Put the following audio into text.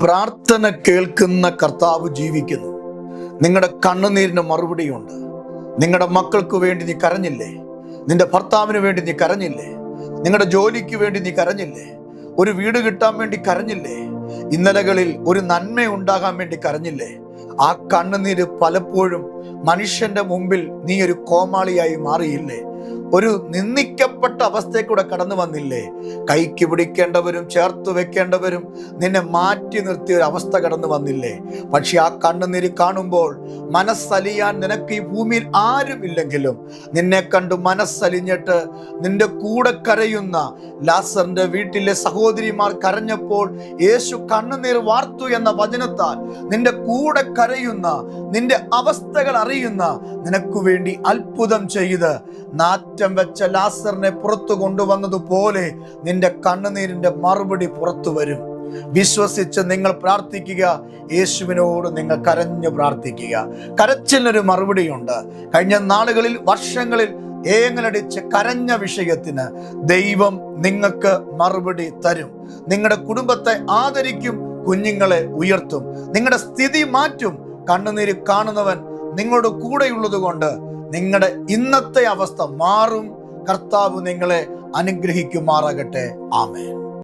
പ്രാർത്ഥന കേൾക്കുന്ന കർത്താവ് ജീവിക്കുന്നു. നിങ്ങളുടെ കണ്ണുനീരിന് മറുപടിയുണ്ട്. നിങ്ങളുടെ മക്കൾക്ക് വേണ്ടി നീ കരഞ്ഞില്ലേ? നിന്റെ ഭർത്താവിന് വേണ്ടി നീ കരഞ്ഞില്ലേ? നിങ്ങളുടെ ജോലിക്ക് വേണ്ടി നീ കരഞ്ഞില്ലേ? ഒരു വീട് കിട്ടാൻ വേണ്ടി കരഞ്ഞില്ലേ? ഇന്നലകളിൽ ഒരു നന്മ ഉണ്ടാകാൻ വേണ്ടി കരഞ്ഞില്ലേ? ആ കണ്ണുനീര് പലപ്പോഴും മനുഷ്യന്റെ മുമ്പിൽ നീ ഒരു കോമാളിയായി മാറിയില്ലേ? ഒരു നിന്ദിക്കപ്പെട്ട അവസ്ഥയെക്കൂടെ കടന്നു വന്നില്ലേ? കൈക്ക് പിടിക്കേണ്ടവരും ചേർത്ത് വെക്കേണ്ടവരും നിന്നെ മാറ്റി നിർത്തിയ ഒരു അവസ്ഥ കടന്നു വന്നില്ലേ? പക്ഷെ ആ കണ്ണുനീര് കാണുമ്പോൾ മനസ്സലിയാൻ നിനക്ക് ഈ ഭൂമിയിൽ ആരുമില്ലെങ്കിലും നിന്നെ കണ്ടു മനസ്സലിഞ്ഞിട്ട് നിന്റെ കൂടെ കരയുന്ന ലാസറിന്റെ വീട്ടിലെ സഹോദരിമാർ കരഞ്ഞപ്പോൾ യേശു കണ്ണുനീർ വാർത്തു എന്ന വചനത്താൽ നിന്റെ കൂടെ കരയുന്ന, നിന്റെ അവസ്ഥകൾ അറിയുന്ന, നിനക്ക് വേണ്ടി അത്ഭുതം ചെയ്ത് നാറ്റം വെച്ച ലാസറിനെ പുറത്തു കൊണ്ടുവന്നതുപോലെ നിന്റെ കണ്ണുനീരിന്റെ മറുപടി പുറത്തു വരും. വിശ്വസിച്ച് നിങ്ങൾ പ്രാർത്ഥിക്കുക. യേശുവിനോട് നിങ്ങൾ കരഞ്ഞു പ്രാർത്ഥിക്കുക. കരച്ചിലിനൊരു മറുപടിയുണ്ട്. കഴിഞ്ഞ നാളുകളിൽ, വർഷങ്ങളിൽ ഏങ്ങലടിച്ച് കരഞ്ഞ വിഷയത്തിന് ദൈവം നിങ്ങൾക്ക് മറുപടി തരും. നിങ്ങളുടെ കുടുംബത്തെ ആദരിക്കും, കുഞ്ഞുങ്ങളെ ഉയർത്തും, നിങ്ങളുടെ സ്ഥിതി മാറ്റും. കണ്ണുനീര് കാണുന്നവൻ നിങ്ങളുടെ കൂടെയുള്ളത് കൊണ്ട് നിങ്ങളുടെ ഇന്നത്തെ അവസ്ഥ മാറും. കർത്താവ് നിങ്ങളെ അനുഗ്രഹിക്കുമാറാകട്ടെ. ആമേൻ.